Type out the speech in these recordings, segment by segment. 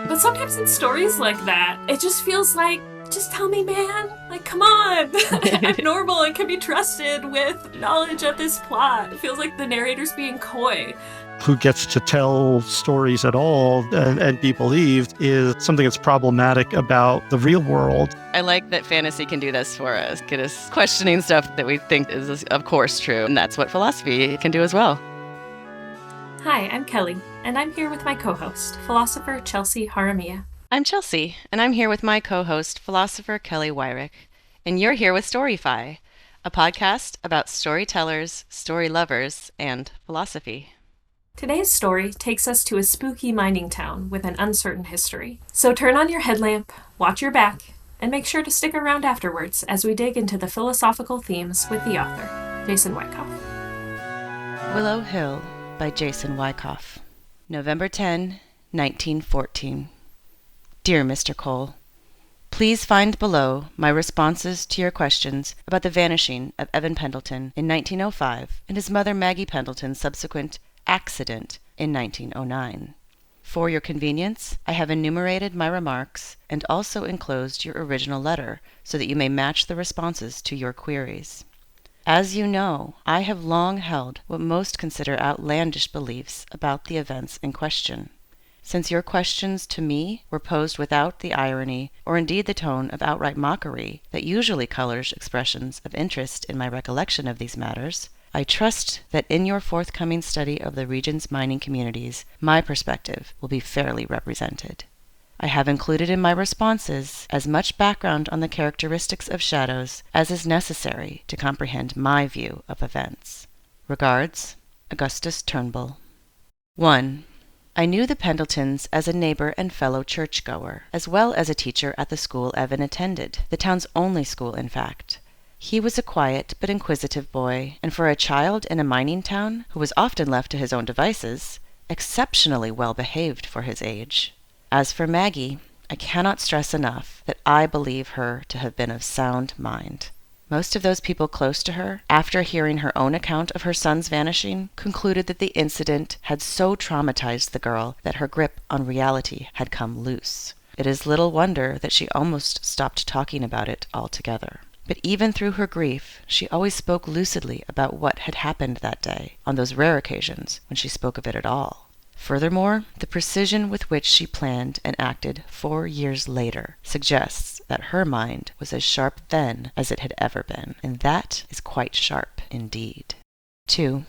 But sometimes in stories like that, it just feels like, just tell me, man. Like, come on. I'm normal and can be trusted with knowledge of this plot. It feels like the narrator's being coy. Who gets to tell stories at all and be believed is something that's problematic about the real world. I like that fantasy can do this for us, get us questioning stuff that we think is, of course, true. And that's what philosophy can do as well. Hi, I'm Kelly, and I'm here with my co-host, philosopher Chelsea Haramia. I'm Chelsea, and I'm here with my co-host, philosopher Kelly Weirich. And you're here with Storyfy, a podcast about storytellers, story lovers, and philosophy. Today's story takes us to a spooky mining town with an uncertain history. So turn on your headlamp, watch your back, and make sure to stick around afterwards as we dig into the philosophical themes with the author, Jason Wyckoff. Willow Hill by Jason Wyckoff. November 10, 1914. Dear Mr. Cole, please find below my responses to your questions about the vanishing of Evan Pendleton in 1905 and his mother Maggie Pendleton's subsequent accident in 1909. For your convenience, I have enumerated my remarks and also enclosed your original letter so that you may match the responses to your queries. As you know, I have long held what most consider outlandish beliefs about the events in question. Since your questions to me were posed without the irony or indeed the tone of outright mockery that usually colors expressions of interest in my recollection of these matters, I trust that in your forthcoming study of the region's mining communities, my perspective will be fairly represented. I have included in my responses as much background on the characteristics of shadows as is necessary to comprehend my view of events. Regards, Augustus Turnbull. 1. I knew the Pendletons as a neighbor and fellow churchgoer, as well as a teacher at the school Evan attended, the town's only school, in fact. He was a quiet but inquisitive boy, and for a child in a mining town, who was often left to his own devices, exceptionally well behaved for his age. As for Maggie, I cannot stress enough that I believe her to have been of sound mind. Most of those people close to her, after hearing her own account of her son's vanishing, concluded that the incident had so traumatized the girl that her grip on reality had come loose. It is little wonder that she almost stopped talking about it altogether. But even through her grief, she always spoke lucidly about what had happened that day, on those rare occasions when she spoke of it at all. Furthermore, the precision with which she planned and acted 4 years later suggests that her mind was as sharp then as it had ever been, and that is quite sharp indeed. 2.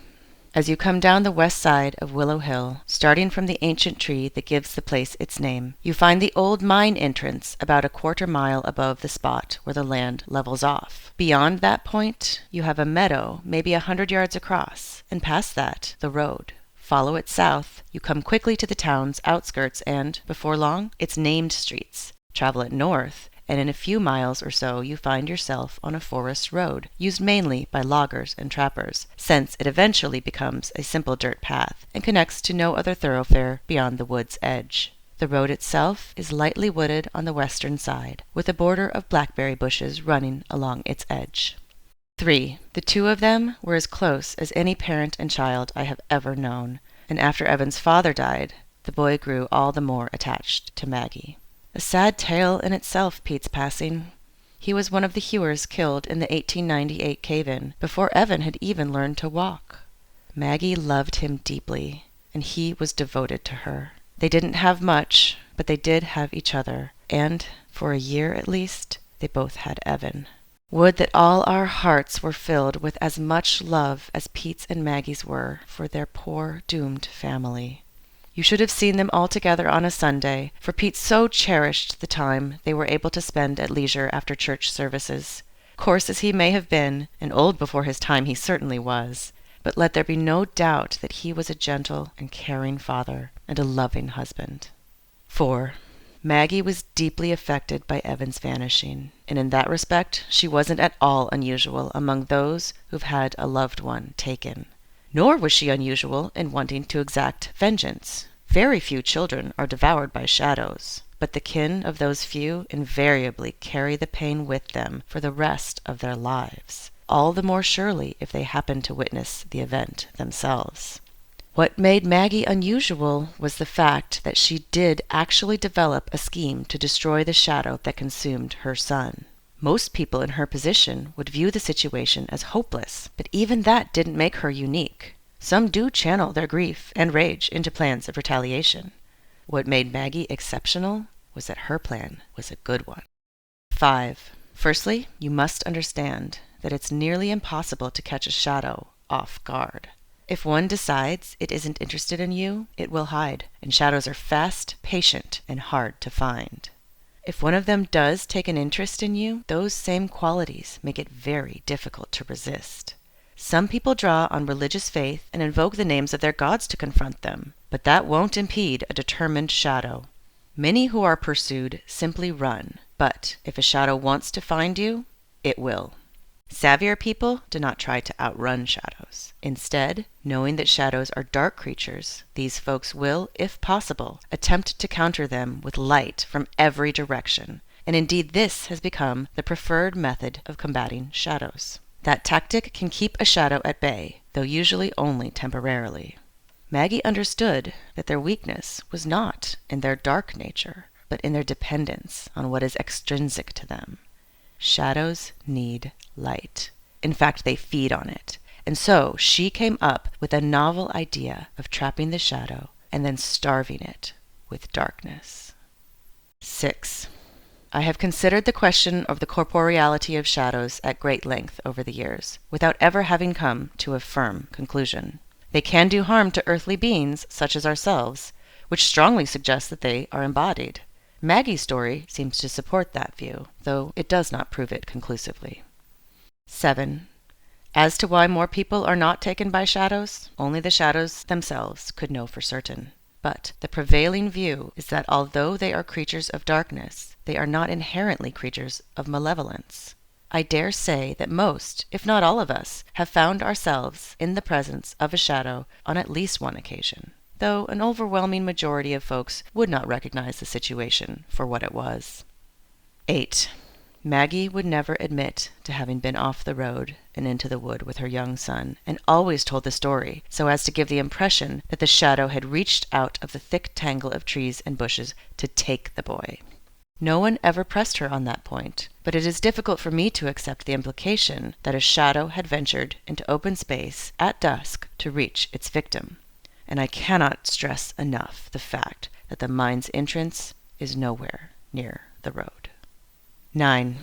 As you come down the west side of Willow Hill, starting from the ancient tree that gives the place its name, you find the old mine entrance about a quarter-mile above the spot where the land levels off. Beyond that point, you have a meadow maybe 100 yards across, and past that, the road. Follow it south, you come quickly to the town's outskirts and, before long, its named streets. Travel it north, and in a few miles or so you find yourself on a forest road, used mainly by loggers and trappers, since it eventually becomes a simple dirt path and connects to no other thoroughfare beyond the wood's edge. The road itself is lightly wooded on the western side, with a border of blackberry bushes running along its edge. 3. The two of them were as close as any parent and child I have ever known, and after Evan's father died, the boy grew all the more attached to Maggie. A sad tale in itself, Pete's passing. He was one of the hewers killed in the 1898 cave-in, before Evan had even learned to walk. Maggie loved him deeply, and he was devoted to her. They didn't have much, but they did have each other, and, for a year at least, they both had Evan. Would that all our hearts were filled with as much love as Pete's and Maggie's were for their poor, doomed family. You should have seen them all together on a Sunday, for Pete so cherished the time they were able to spend at leisure after church services. Coarse as he may have been, and old before his time he certainly was, but let there be no doubt that he was a gentle and caring father and a loving husband. 4. Maggie was deeply affected by Evan's vanishing, and in that respect she wasn't at all unusual among those who've had a loved one taken. Nor was she unusual in wanting to exact vengeance. Very few children are devoured by shadows, but the kin of those few invariably carry the pain with them for the rest of their lives, all the more surely if they happen to witness the event themselves. What made Maggie unusual was the fact that she did actually develop a scheme to destroy the shadow that consumed her son. Most people in her position would view the situation as hopeless, but even that didn't make her unique. Some do channel their grief and rage into plans of retaliation. What made Maggie exceptional was that her plan was a good one. 5. Firstly, you must understand that it's nearly impossible to catch a shadow off guard. If one decides it isn't interested in you, it will hide, and shadows are fast, patient, and hard to find. If one of them does take an interest in you, those same qualities make it very difficult to resist. Some people draw on religious faith and invoke the names of their gods to confront them, but that won't impede a determined shadow. Many who are pursued simply run, but if a shadow wants to find you, it will. Savvier people do not try to outrun shadows. Instead, knowing that shadows are dark creatures, these folks will, if possible, attempt to counter them with light from every direction, and indeed this has become the preferred method of combating shadows. That tactic can keep a shadow at bay, though usually only temporarily. Maggie understood that their weakness was not in their dark nature, but in their dependence on what is extrinsic to them. Shadows need light. In fact, they feed on it. And so she came up with a novel idea of trapping the shadow and then starving it with darkness. 6. I have considered the question of the corporeality of shadows at great length over the years, without ever having come to a firm conclusion. They can do harm to earthly beings such as ourselves, which strongly suggests that they are embodied. Maggie's story seems to support that view, though it does not prove it conclusively. 7. As to why more people are not taken by shadows, only the shadows themselves could know for certain. But the prevailing view is that although they are creatures of darkness, they are not inherently creatures of malevolence. I dare say that most, if not all of us, have found ourselves in the presence of a shadow on at least one occasion, though an overwhelming majority of folks would not recognize the situation for what it was. 8. Maggie would never admit to having been off the road and into the wood with her young son, and always told the story so as to give the impression that the shadow had reached out of the thick tangle of trees and bushes to take the boy. No one ever pressed her on that point, but it is difficult for me to accept the implication that a shadow had ventured into open space at dusk to reach its victim, and I cannot stress enough the fact that the mine's entrance is nowhere near the road. 9.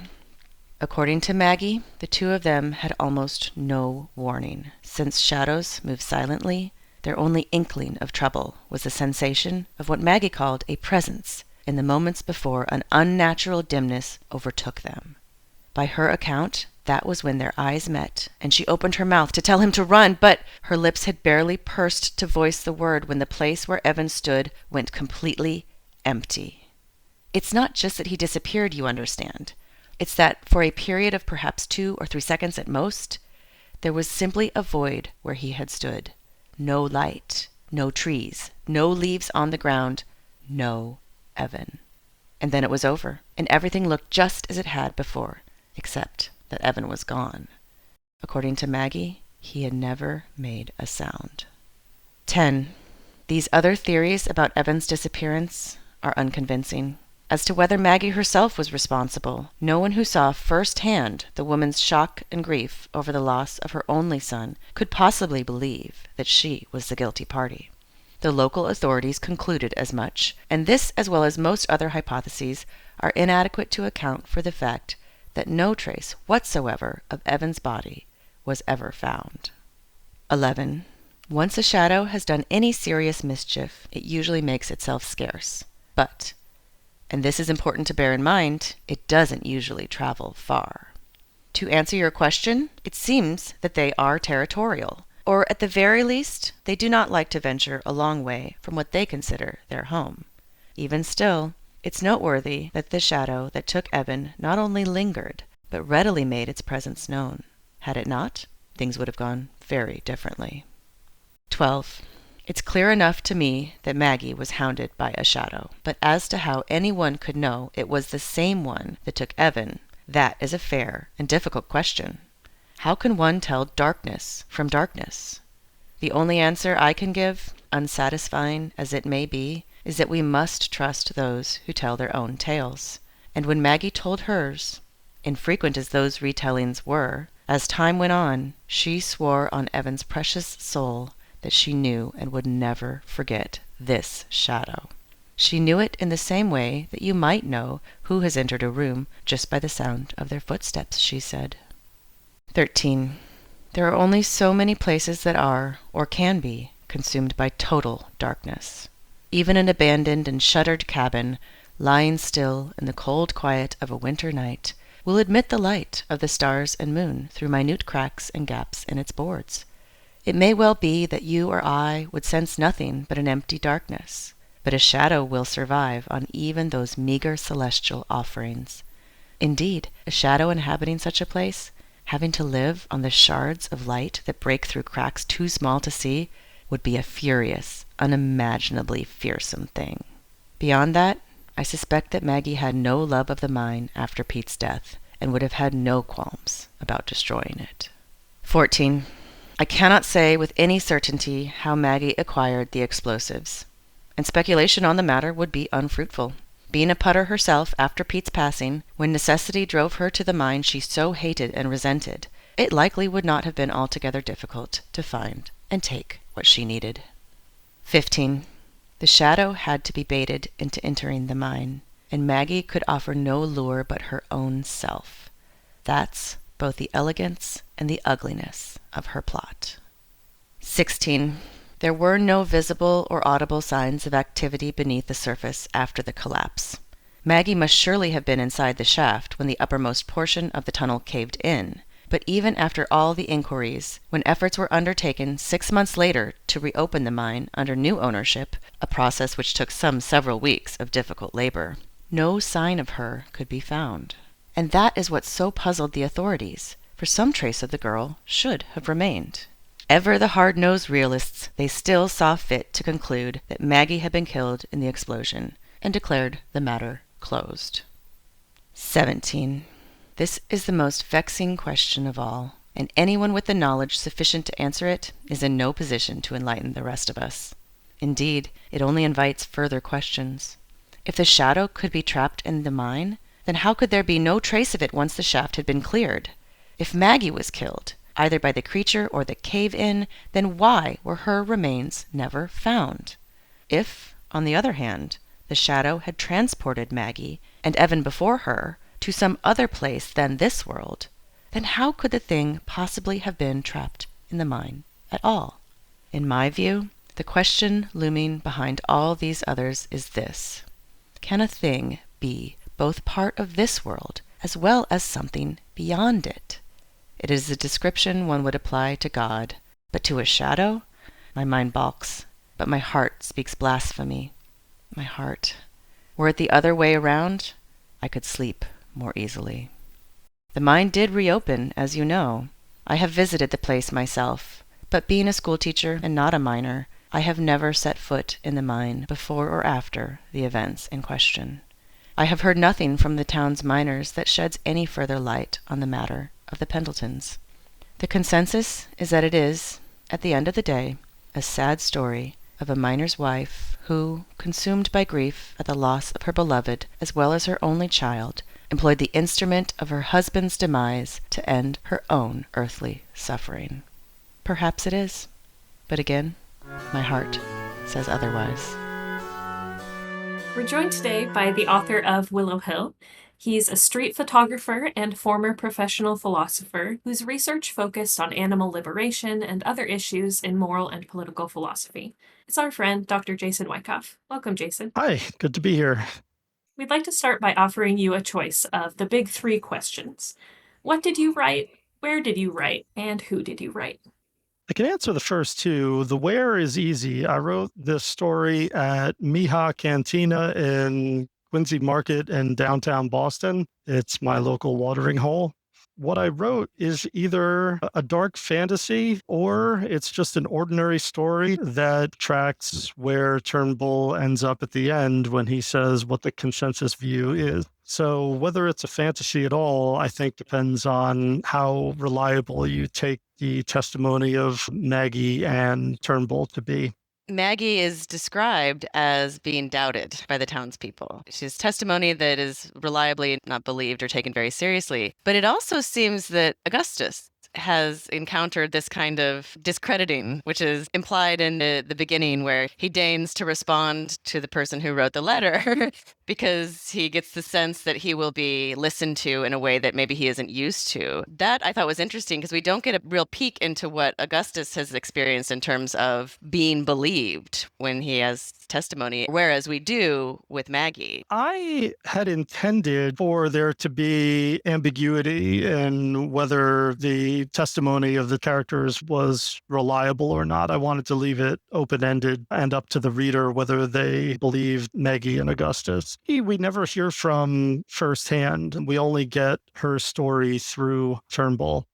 According to Maggie, the two of them had almost no warning. Since shadows move silently, their only inkling of trouble was the sensation of what Maggie called a presence in the moments before an unnatural dimness overtook them. By her account, that was when their eyes met, and she opened her mouth to tell him to run, but her lips had barely pursed to voice the word when the place where Evan stood went completely empty. It's not just that he disappeared, you understand. It's that for a period of perhaps 2 or 3 seconds at most, there was simply a void where he had stood. No light, no trees, no leaves on the ground, no Evan. And then it was over, and everything looked just as it had before, except that Evan was gone. According to Maggie, he had never made a sound. 10. These other theories about Evan's disappearance are unconvincing. As to whether Maggie herself was responsible, no one who saw firsthand the woman's shock and grief over the loss of her only son could possibly believe that she was the guilty party. The local authorities concluded as much, and this, as well as most other hypotheses, are inadequate to account for the fact that no trace whatsoever of Evan's body was ever found. 11. Once a shadow has done any serious mischief, it usually makes itself scarce. But, and this is important to bear in mind, it doesn't usually travel far. To answer your question, it seems that they are territorial, or at the very least, they do not like to venture a long way from what they consider their home. Even still, it's noteworthy that the shadow that took Evan not only lingered, but readily made its presence known. Had it not, things would have gone very differently. 12. It's clear enough to me that Maggie was hounded by a shadow, but as to how anyone could know it was the same one that took Evan, that is a fair and difficult question. How can one tell darkness from darkness? The only answer I can give, unsatisfying as it may be, is that we must trust those who tell their own tales. And when Maggie told hers, infrequent as those retellings were, as time went on, she swore on Evan's precious soul that she knew and would never forget this shadow. She knew it in the same way that you might know who has entered a room just by the sound of their footsteps, she said. 13. There are only so many places that are, or can be, consumed by total darkness. Even an abandoned and shuttered cabin, lying still in the cold quiet of a winter night, will admit the light of the stars and moon through minute cracks and gaps in its boards. It may well be that you or I would sense nothing but an empty darkness, but a shadow will survive on even those meager celestial offerings. Indeed, a shadow inhabiting such a place, having to live on the shards of light that break through cracks too small to see, would be a furious, unimaginably fearsome thing. Beyond that, I suspect that Maggie had no love of the mine after Pete's death, and would have had no qualms about destroying it. 14. I cannot say with any certainty how Maggie acquired the explosives, and speculation on the matter would be unfruitful. Being a putter herself after Pete's passing, when necessity drove her to the mine she so hated and resented, it likely would not have been altogether difficult to find and take what she needed. 15. The shadow had to be baited into entering the mine, and Maggie could offer no lure but her own self. That's both the elegance and the ugliness of her plot. 16. There were no visible or audible signs of activity beneath the surface after the collapse. Maggie must surely have been inside the shaft when the uppermost portion of the tunnel caved in, but even after all the inquiries, when efforts were undertaken 6 months later to reopen the mine under new ownership, a process which took some several weeks of difficult labor, no sign of her could be found. And that is what so puzzled the authorities, for some trace of the girl should have remained. Ever the hard-nosed realists, they still saw fit to conclude that Maggie had been killed in the explosion, and declared the matter closed. 17. This is the most vexing question of all, and anyone with the knowledge sufficient to answer it is in no position to enlighten the rest of us. Indeed, it only invites further questions. If the shadow could be trapped in the mine, then how could there be no trace of it once the shaft had been cleared? If Maggie was killed, either by the creature or the cave-in, then why were her remains never found? If, on the other hand, the shadow had transported Maggie, and Evan before her, to some other place than this world, then how could the thing possibly have been trapped in the mine at all? In my view, the question looming behind all these others is this: can a thing be both part of this world as well as something beyond it? It is a description one would apply to God, but to a shadow? My mind balks, but my heart speaks blasphemy. My heart. Were it the other way around, I could sleep more easily. The mine did reopen, as you know. I have visited the place myself, but being a schoolteacher and not a miner, I have never set foot in the mine before or after the events in question. I have heard nothing from the town's miners that sheds any further light on the matter of the Pendletons. The consensus is that it is, at the end of the day, a sad story of a miner's wife who, consumed by grief at the loss of her beloved as well as her only child, employed the instrument of her husband's demise to end her own earthly suffering. Perhaps it is, but again, my heart says otherwise. We're joined today by the author of Willow Hill. He's a street photographer and former professional philosopher whose research focused on animal liberation and other issues in moral and political philosophy. It's our friend, Dr. Jason Wyckoff. Welcome, Jason. Hi, good to be here. We'd like to start by offering you a choice of the big three questions. What did you write? Where did you write? And who did you write? I can answer the first two. The where is easy. I wrote this story at Mija Cantina in Quincy Market in downtown Boston. It's my local watering hole. what I wrote is either a dark fantasy or it's just an ordinary story that tracks where Turnbull ends up at the end when he says what the consensus view is. So whether it's a fantasy at all, I think depends on how reliable you take the testimony of Maggie and Turnbull to be. Maggie is described as being doubted by the townspeople. She's testimony that is reliably not believed or taken very seriously. But it also seems that Augustus has encountered this kind of discrediting, which is implied in the beginning where he deigns to respond to the person who wrote the letter because he gets the sense that he will be listened to in a way that maybe he isn't used to. That I thought was interesting because we don't get a real peek into what Augustus has experienced in terms of being believed when he has testimony, whereas we do with Maggie. I had intended for there to be ambiguity in whether the testimony of the characters was reliable or not. I wanted to leave it open-ended and up to the reader whether they believed Maggie and Augustus. We never hear from firsthand. We only get her story through Turnbull.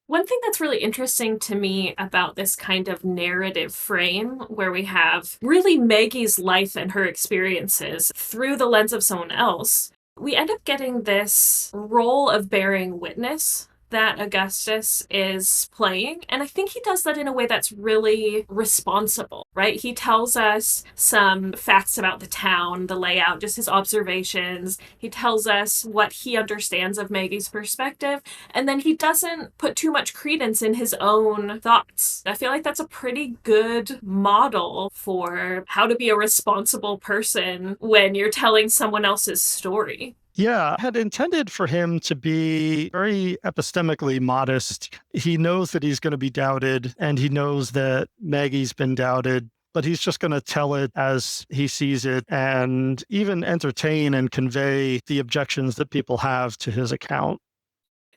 One thing that's really interesting to me about this kind of narrative frame, where we have really Maggie's life and her experiences through the lens of someone else, we end up getting this role of bearing witness that Augustus is playing. And I think he does that in a way that's really responsible, right? He tells us some facts about the town, the layout, just his observations. He tells us what he understands of Maggie's perspective. And then he doesn't put too much credence in his own thoughts. I feel like that's a pretty good model for how to be a responsible person when you're telling someone else's story. Yeah, I had intended for him to be very epistemically modest. He knows that he's going to be doubted, and he knows that Maggie's been doubted, but he's just going to tell it as he sees it and even entertain and convey the objections that people have to his account.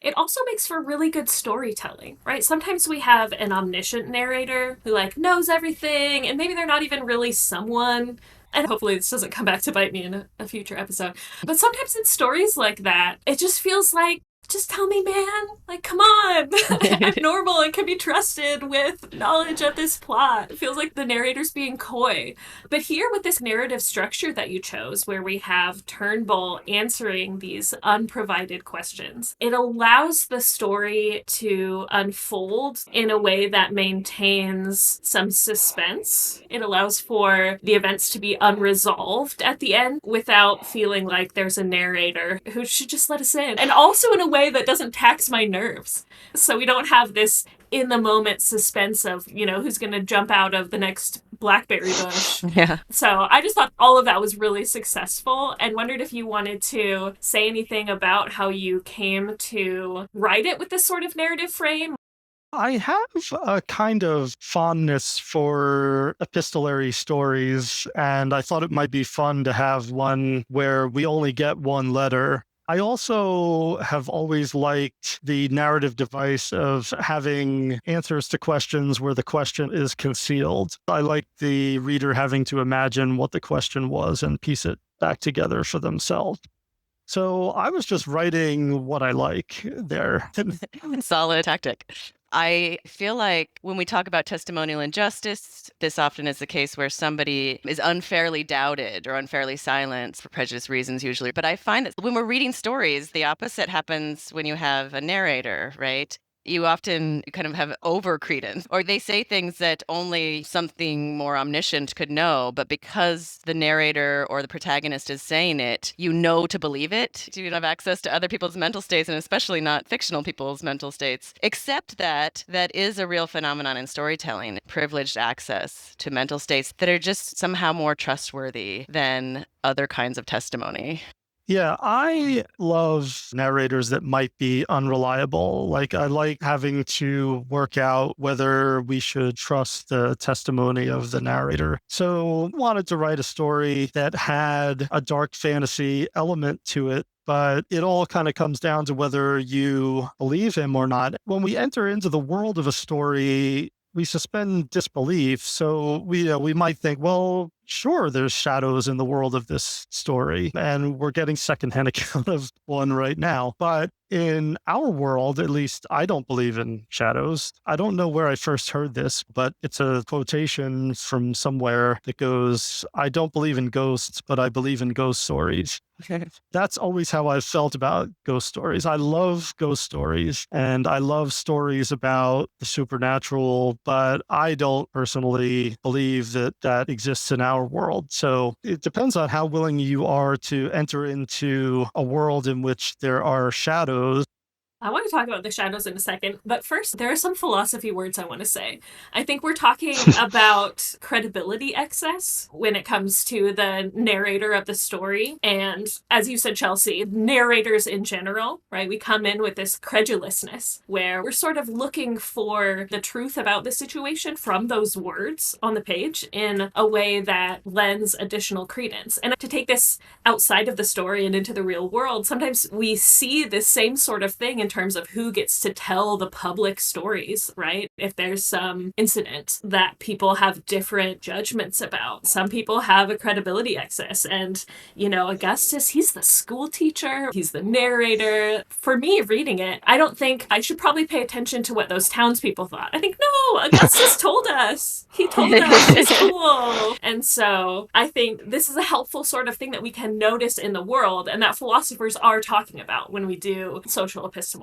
It also makes for really good storytelling, right? Sometimes we have an omniscient narrator who knows everything, and maybe they're not even really someone. And hopefully this doesn't come back to bite me in a future episode. But sometimes in stories like that, it just feels like, just tell me, man. Come on. I'm normal and can be trusted with knowledge of this plot. It feels like the narrator's being coy. But here with this narrative structure that you chose, where we have Turnbull answering these unprovided questions, it allows the story to unfold in a way that maintains some suspense. It allows for the events to be unresolved at the end without feeling like there's a narrator who should just let us in. And also in a way that doesn't tax my nerves. So we don't have this in the moment suspense of, who's going to jump out of the next blackberry bush. Yeah. So I just thought all of that was really successful and wondered if you wanted to say anything about how you came to write it with this sort of narrative frame. I have a kind of fondness for epistolary stories, and I thought it might be fun to have one where we only get one letter. I also have always liked the narrative device of having answers to questions where the question is concealed. I like the reader having to imagine what the question was and piece it back together for themselves. So I was just writing what I like there. Solid tactic. I feel like when we talk about testimonial injustice, this often is the case where somebody is unfairly doubted or unfairly silenced for prejudice reasons usually. But I find that when we're reading stories, the opposite happens when you have a narrator, right? You often kind of have over-credence, or they say things that only something more omniscient could know, but because the narrator or the protagonist is saying it, you know to believe it. You don't have access to other people's mental states, and especially not fictional people's mental states, except that is a real phenomenon in storytelling, privileged access to mental states that are just somehow more trustworthy than other kinds of testimony. Yeah, I love narrators that might be unreliable. I like having to work out whether we should trust the testimony of the narrator. So I wanted to write a story that had a dark fantasy element to it, but it all kind of comes down to whether you believe him or not. When we enter into the world of a story, we suspend disbelief. So we might think, well, Sure, there's shadows in the world of this story, and we're getting secondhand account of one right now. But in our world, at least, I don't believe in shadows. I don't know where I first heard this, but it's a quotation from somewhere that goes, I don't believe in ghosts, but I believe in ghost stories. That's always how I've felt about ghost stories. I love ghost stories and I love stories about the supernatural, but I don't personally believe that that exists in our world. So it depends on how willing you are to enter into a world in which there are shadows. I want to talk about the shadows in a second, but first, there are some philosophy words I want to say. I think we're talking about credibility excess when it comes to the narrator of the story. And as you said, Chelsea, narrators in general, right? We come in with this credulousness where we're sort of looking for the truth about the situation from those words on the page in a way that lends additional credence. And to take this outside of the story and into the real world, sometimes we see this same sort of thing in terms of who gets to tell the public stories, right? If there's some incident that people have different judgments about, some people have a credibility excess. And, Augustus, he's the school teacher, he's the narrator. For me, reading it, I don't think I should probably pay attention to what those townspeople thought. I think, no, Augustus told us. He told us. It's cool. And so I think this is a helpful sort of thing that we can notice in the world and that philosophers are talking about when we do social epistemology.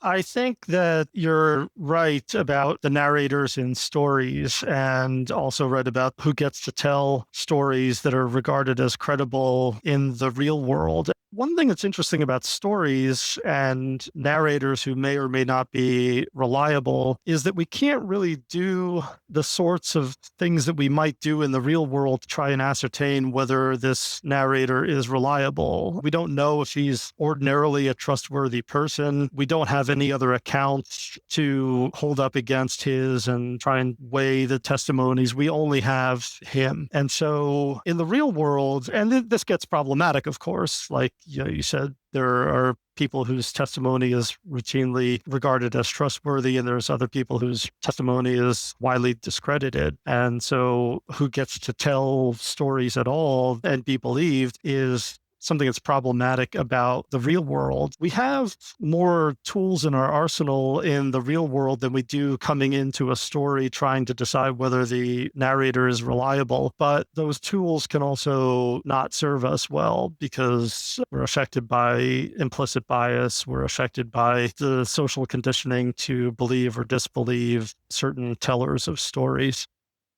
I think that you're right about the narrators in stories, and also right about who gets to tell stories that are regarded as credible in the real world. One thing that's interesting about stories and narrators who may or may not be reliable is that we can't really do the sorts of things that we might do in the real world to try and ascertain whether this narrator is reliable. We don't know if he's ordinarily a trustworthy person. We don't have any other accounts to hold up against his and try and weigh the testimonies. We only have him. And so in the real world, and this gets problematic, of course, like you said, there are people whose testimony is routinely regarded as trustworthy, and there's other people whose testimony is widely discredited. And so who gets to tell stories at all and be believed is something that's problematic about the real world. We have more tools in our arsenal in the real world than we do coming into a story trying to decide whether the narrator is reliable. But those tools can also not serve us well because we're affected by implicit bias. We're affected by the social conditioning to believe or disbelieve certain tellers of stories.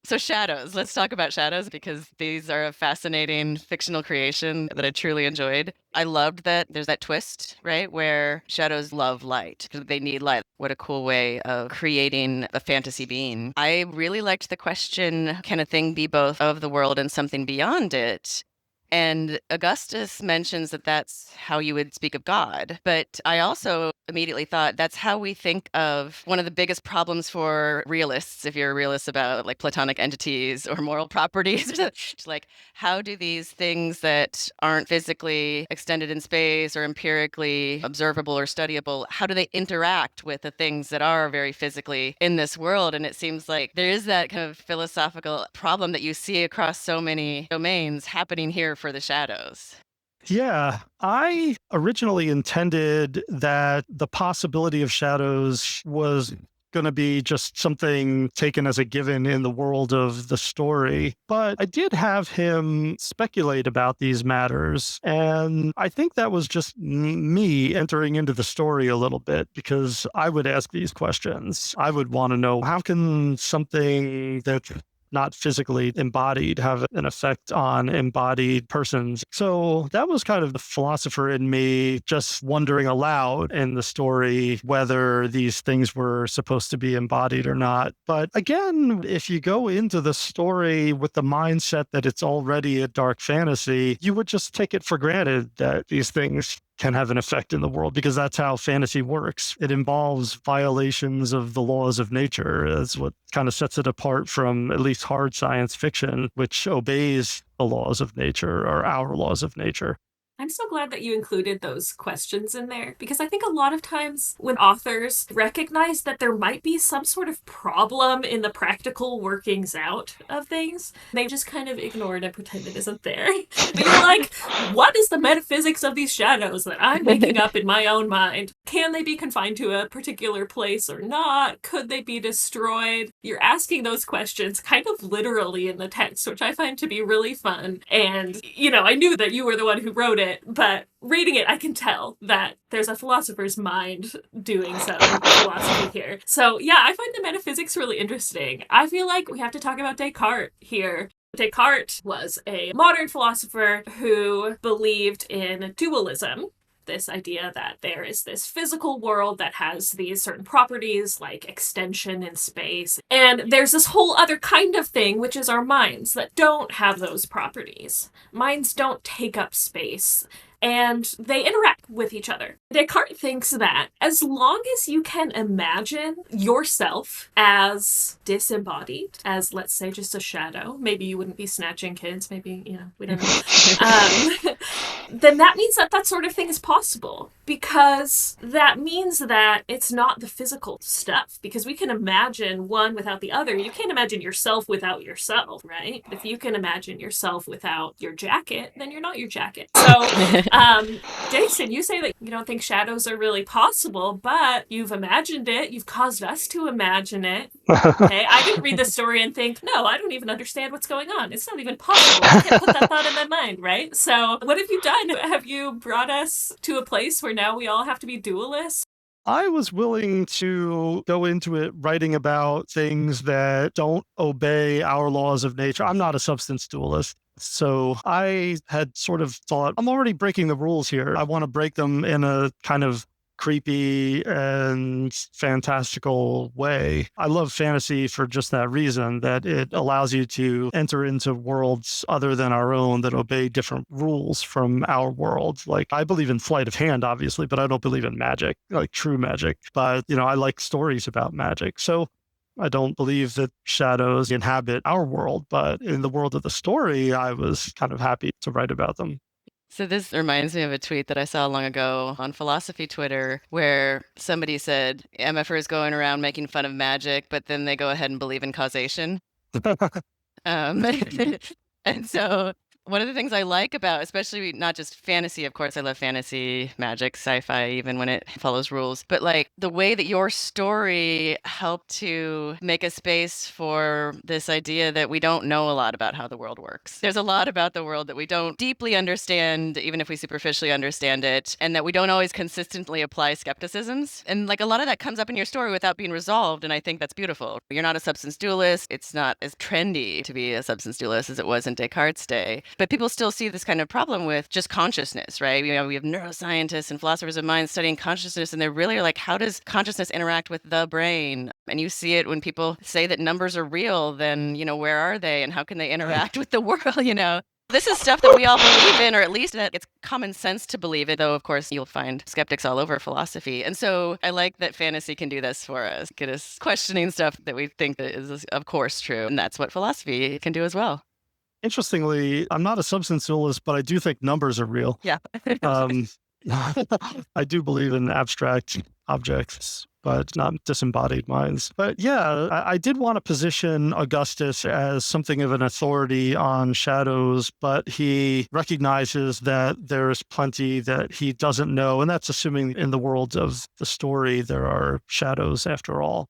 So shadows, let's talk about shadows because these are a fascinating fictional creation that I truly enjoyed. I loved that there's that twist, right, where shadows love light because they need light. What a cool way of creating a fantasy being. I really liked the question, can a thing be both of the world and something beyond it? And Augustus mentions that that's how you would speak of God. But I also immediately thought that's how we think of one of the biggest problems for realists, if you're a realist about like Platonic entities or moral properties. It's like, how do these things that aren't physically extended in space or empirically observable or studyable, how do they interact with the things that are very physically in this world? And it seems like there is that kind of philosophical problem that you see across so many domains happening here for the shadows. Yeah, I originally intended that the possibility of shadows was going to be just something taken as a given in the world of the story. But I did have him speculate about these matters. And I think that was just me entering into the story a little bit because I would ask these questions. I would want to know, how can something that's not physically embodied have an effect on embodied persons? So that was kind of the philosopher in me just wondering aloud in the story whether these things were supposed to be embodied or not. But again, if you go into the story with the mindset that it's already a dark fantasy, you would just take it for granted that these things can have an effect in the world because that's how fantasy works. It involves violations of the laws of nature. That's what kind of sets it apart from at least hard science fiction, which obeys the laws of nature or our laws of nature. I'm so glad that you included those questions in there, because I think a lot of times when authors recognize that there might be some sort of problem in the practical workings out of things, they just kind of ignore it and pretend it isn't there. But you're like, what is the metaphysics of these shadows that I'm making up in my own mind? Can they be confined to a particular place or not? Could they be destroyed? You're asking those questions kind of literally in the text, which I find to be really fun. And, I knew that you were the one who wrote it, but reading it, I can tell that there's a philosopher's mind doing some philosophy here. So yeah, I find the metaphysics really interesting. I feel like we have to talk about Descartes here. Descartes was a modern philosopher who believed in dualism. This idea that there is this physical world that has these certain properties like extension in space. And there's this whole other kind of thing, which is our minds, that don't have those properties. Minds don't take up space, and they interact with each other. Descartes thinks that as long as you can imagine yourself as disembodied, as, let's say, just a shadow, maybe you wouldn't be snatching kids, maybe, we don't know, then that means that sort of thing is possible, because that means that it's not the physical stuff, because we can imagine one without the other. You can't imagine yourself without yourself, right? If you can imagine yourself without your jacket, then you're not your jacket. So Jason, you say that you don't think shadows are really possible, but you've imagined it. You've caused us to imagine it. Okay, I didn't read the story and think, no, I don't even understand what's going on. It's not even possible. I can't put that thought in my mind, right? So what have you done? Have you brought us to a place where now we all have to be dualists? I was willing to go into it writing about things that don't obey our laws of nature. I'm not a substance dualist. So I had sort of thought, I'm already breaking the rules here. I want to break them in a kind of creepy and fantastical way. I love fantasy for just that reason, that it allows you to enter into worlds other than our own that obey different rules from our world. Like, I believe in sleight of hand, obviously, but I don't believe in magic, like true magic. But, I like stories about magic. So I don't believe that shadows inhabit our world, but in the world of the story, I was kind of happy to write about them. So this reminds me of a tweet that I saw long ago on philosophy Twitter, where somebody said MFers going around making fun of magic, but then they go ahead and believe in causation. And so one of the things I like about, especially not just fantasy, of course, I love fantasy, magic, sci-fi, even when it follows rules, but like the way that your story helped to make a space for this idea that we don't know a lot about how the world works. There's a lot about the world that we don't deeply understand, even if we superficially understand it, and that we don't always consistently apply skepticisms. And like a lot of that comes up in your story without being resolved, and I think that's beautiful. You're not a substance dualist. It's not as trendy to be a substance dualist as it was in Descartes' day. But people still see this kind of problem with just consciousness, right? We have neuroscientists and philosophers of mind studying consciousness, and they're really like, how does consciousness interact with the brain? And you see it when people say that numbers are real, then, where are they and how can they interact with the world, This is stuff that we all believe in, or at least that it's common sense to believe it, though, of course, you'll find skeptics all over philosophy. And so I like that fantasy can do this for us, get us questioning stuff that we think that is, of course, true. And that's what philosophy can do as well. Interestingly, I'm not a substance dualist, but I do think numbers are real. Yeah. I do believe in abstract objects, but not disembodied minds. But yeah, I did want to position Augustus as something of an authority on shadows, but he recognizes that there is plenty that he doesn't know. And that's assuming in the world of the story, there are shadows after all.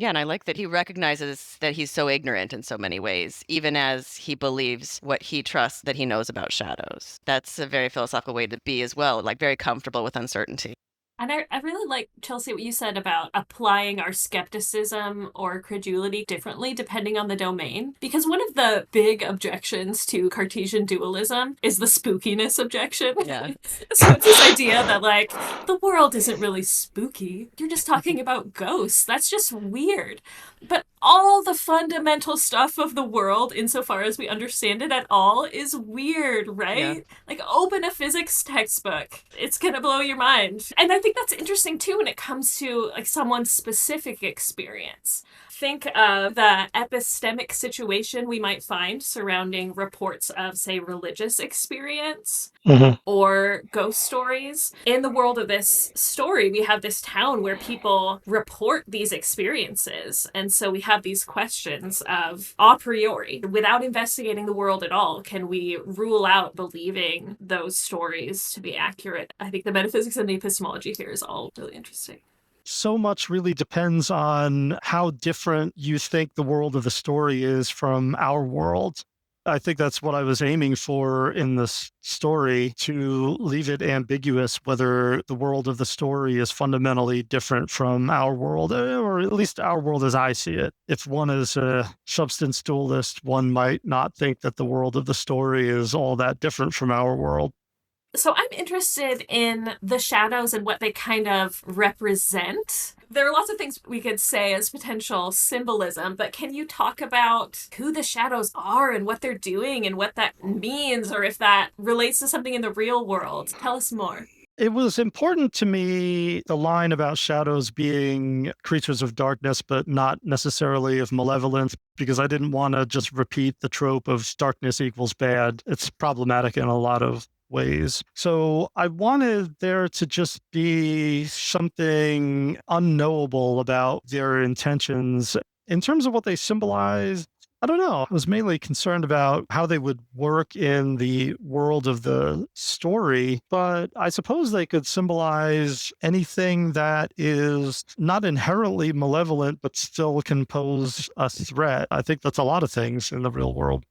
Yeah, and I like that he recognizes that he's so ignorant in so many ways, even as he believes what he trusts that he knows about shadows. That's a very philosophical way to be as well, like very comfortable with uncertainty. And I really like, Chelsea, what you said about applying our skepticism or credulity differently depending on the domain. Because one of the big objections to Cartesian dualism is the spookiness objection. Yeah. So it's this idea that, like, the world isn't really spooky. You're just talking about ghosts. That's just weird. But all the fundamental stuff of the world, insofar as we understand it at all, is weird, right? Yeah. Like, open a physics textbook. It's gonna blow your mind. And I think that's interesting, too, when it comes to, like, someone's specific experience. think of the epistemic situation we might find surrounding reports of, say, religious experience or ghost stories. In the world of this story, we have this town where people report these experiences. And so we have these questions of, a priori, without investigating the world at all, can we rule out believing those stories to be accurate? I think the metaphysics and the epistemology here is all really interesting. So much really depends on how different you think the world of the story is from our world. I think that's what I was aiming for in this story, to leave it ambiguous whether the world of the story is fundamentally different from our world, or at least our world as I see it. If one is a substance dualist, one might not think that the world of the story is all that different from our world. So I'm interested in the shadows and what they kind of represent. There are lots of things we could say as potential symbolism, but can you talk about who the shadows are and what they're doing and what that means, or if that relates to something in the real world? Tell us more. It was important to me, the line about shadows being creatures of darkness, but not necessarily of malevolence, because I didn't want to just repeat the trope of darkness equals bad. It's problematic in a lot of ways. So I wanted there to just be something unknowable about their intentions. In terms of what they symbolize, I don't know. I was mainly concerned about how they would work in the world of the story, but I suppose they could symbolize anything that is not inherently malevolent, but still can pose a threat. I think that's a lot of things in the real world.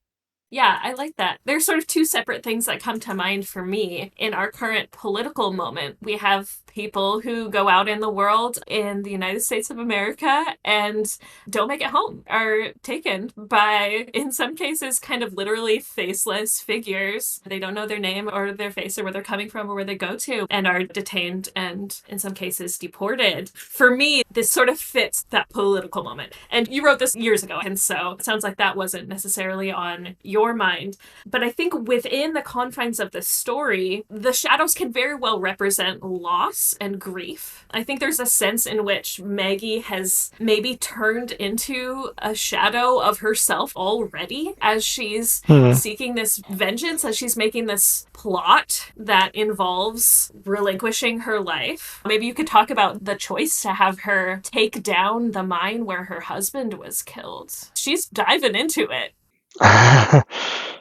Yeah, I like that. There's sort of two separate things that come to mind for me. In our current political moment, we have people who go out in the world in the United States of America and don't make it home, are taken by, in some cases, kind of literally faceless figures. They don't know their name or their face or where they're coming from or where they go to, and are detained and, in some cases, deported. For me, this sort of fits that political moment. And you wrote this years ago, and so it sounds like that wasn't necessarily on your mind. But I think within the confines of the story, the shadows can very well represent loss and grief. I think there's a sense in which Maggie has maybe turned into a shadow of herself already as she's seeking this vengeance, as she's making this plot that involves relinquishing her life. Maybe you could talk about the choice to have her take down the mine where her husband was killed. She's diving into it.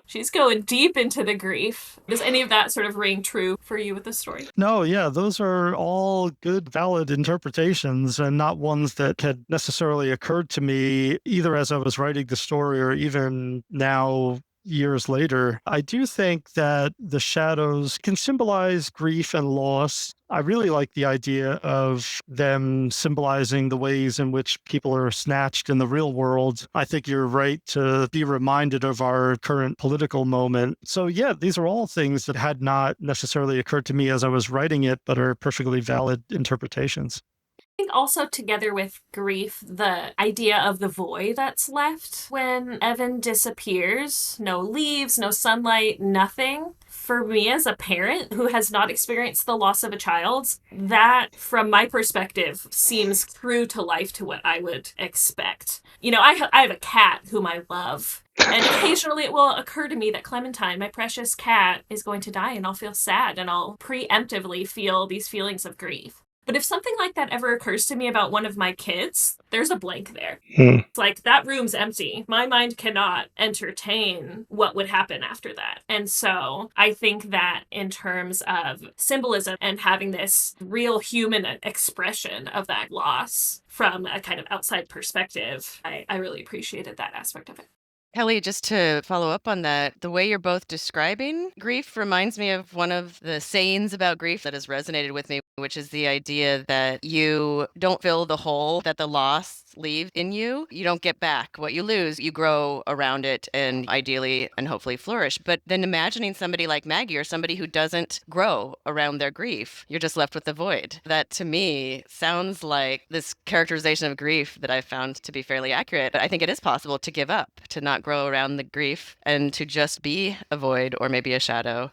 She's going deep into the grief. Does any of that sort of ring true for you with the story? No, yeah, those are all good, valid interpretations, and not ones that had necessarily occurred to me either as I was writing the story or even now, years later. I do think that the shadows can symbolize grief and loss. I really like the idea of them symbolizing the ways in which people are snatched in the real world. I think you're right to be reminded of our current political moment. So yeah, these are all things that had not necessarily occurred to me as I was writing it, but are perfectly valid interpretations. I think also together with grief, the idea of the void that's left when Evan disappears, no leaves, no sunlight, nothing. For me as a parent who has not experienced the loss of a child, that, from my perspective, seems true to life to what I would expect. You know, I have a cat whom I love. And occasionally it will occur to me that Clementine, my precious cat, is going to die, and I'll feel sad, and I'll preemptively feel these feelings of grief. But if something like that ever occurs to me about one of my kids, there's a blank there. It's like, that room's empty. My mind cannot entertain what would happen after that. And so I think that in terms of symbolism and having this real human expression of that loss from a kind of outside perspective, I really appreciated that aspect of it. Kelly, just to follow up on that, the way you're both describing grief reminds me of one of the sayings about grief that has resonated with me, which is the idea that you don't fill the hole that the loss leave in you. You don't get back what you lose. You grow around it and ideally and hopefully flourish. But then imagining somebody like Maggie or somebody who doesn't grow around their grief, you're just left with the void. That to me sounds like this characterization of grief that I've found to be fairly accurate. I think it is possible to give up, to not grow around the grief and to just be a void or maybe a shadow.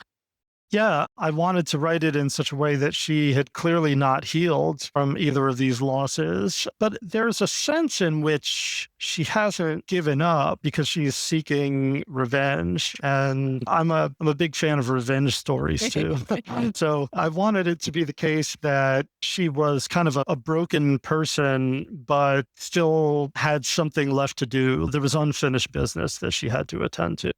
Yeah, I wanted to write it in such a way that she had clearly not healed from either of these losses. But there's a sense in which she hasn't given up because she's seeking revenge. And I'm a big fan of revenge stories too. So I wanted it to be the case that she was kind of a broken person, but still had something left to do. There was unfinished business that she had to attend to.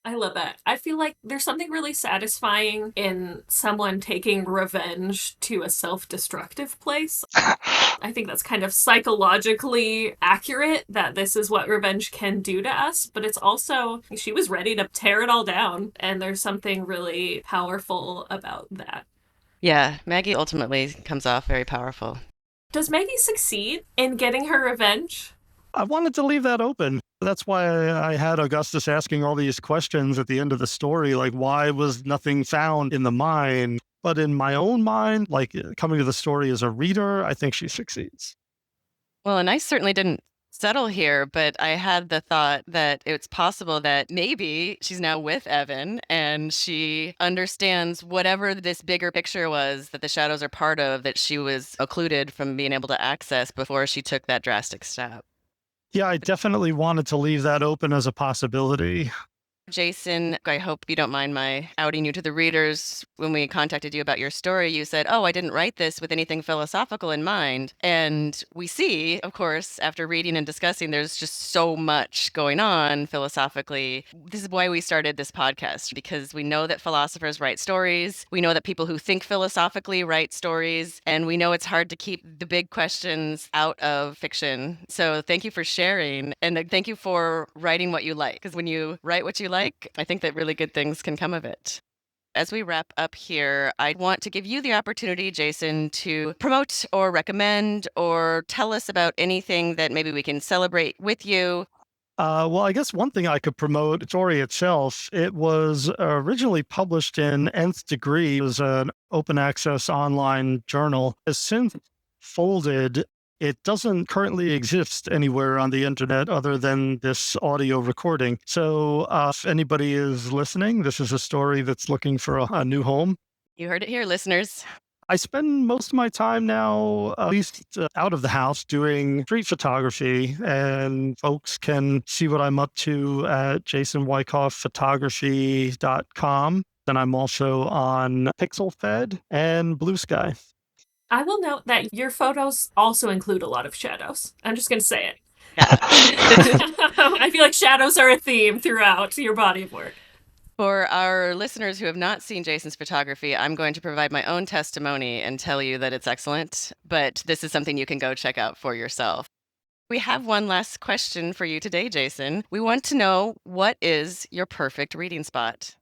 I love that. I feel like there's something really satisfying in someone taking revenge to a self-destructive place. I think that's kind of psychologically accurate, that this is what revenge can do to us, but it's also, she was ready to tear it all down, and there's something really powerful about that. Yeah, Maggie ultimately comes off very powerful. Does Maggie succeed in getting her revenge? I wanted to leave that open. That's why I had Augustus asking all these questions at the end of the story, like, why was nothing found in the mine? But in my own mind, like coming to the story as a reader, I think she succeeds. Well, and I certainly didn't settle here, but I had the thought that it's possible that maybe she's now with Evan and she understands whatever this bigger picture was that the shadows are part of, that she was occluded from being able to access before she took that drastic step. Yeah, I definitely wanted to leave that open as a possibility. Jason, I hope you don't mind my outing you to the readers. When we contacted you about your story, you said, "Oh, I didn't write this with anything philosophical in mind." And we see, of course, after reading and discussing, there's just so much going on philosophically. This is why we started this podcast, because we know that philosophers write stories. We know that people who think philosophically write stories, and we know it's hard to keep the big questions out of fiction. So thank you for sharing, and thank you for writing what you like, because when you write what you like, I think that really good things can come of it. As we wrap up here, I want to give you the opportunity, Jason, to promote or recommend or tell us about anything that maybe we can celebrate with you. Well, I guess one thing I could promote, the story itself, it was originally published in Nth Degree. It was an open access online journal. Has since folded. It doesn't currently exist anywhere on the internet other than this audio recording. So if anybody is listening, this is a story that's looking for a new home. You heard it here, listeners. I spend most of my time now, at least out of the house, doing street photography, and folks can see what I'm up to at jasonwyckoffphotography.com. And I'm also on PixelFed and Blue Sky. I will note that your photos also include a lot of shadows. I'm just going to say it. Yeah. I feel like shadows are a theme throughout your body of work. For our listeners who have not seen Jason's photography, I'm going to provide my own testimony and tell you that it's excellent, but this is something you can go check out for yourself. We have one last question for you today, Jason. We want to know, what is your perfect reading spot?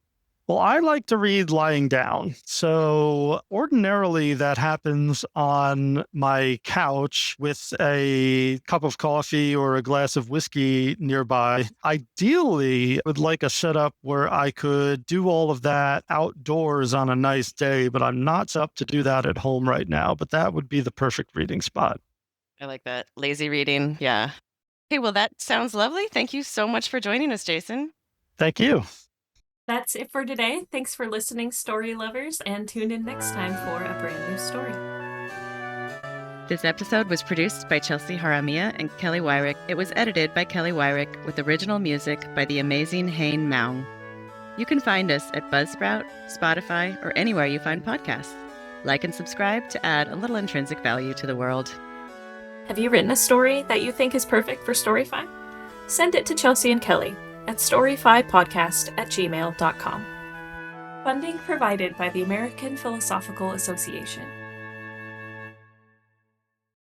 Well, I like to read lying down. So ordinarily that happens on my couch with a cup of coffee or a glass of whiskey nearby. Ideally, I would like a setup where I could do all of that outdoors on a nice day, but I'm not up to do that at home right now. But that would be the perfect reading spot. I like that. Lazy reading. Yeah. Okay, well, that sounds lovely. Thank you so much for joining us, Jason. Thank you. That's it for today. Thanks for listening, story lovers, and tune in next time for a brand new story. This episode was produced by Chelsea Haramia and Kelly Weirich. It was edited by Kelly Weirich with original music by the amazing Hain Maung. You can find us at Buzzsprout, Spotify, or anywhere you find podcasts. Like and subscribe to add a little intrinsic value to the world. Have you written a story that you think is perfect for Storyfi? Send it to Chelsea and Kelly at storyfipodcast@gmail.com. Funding provided by the American Philosophical Association.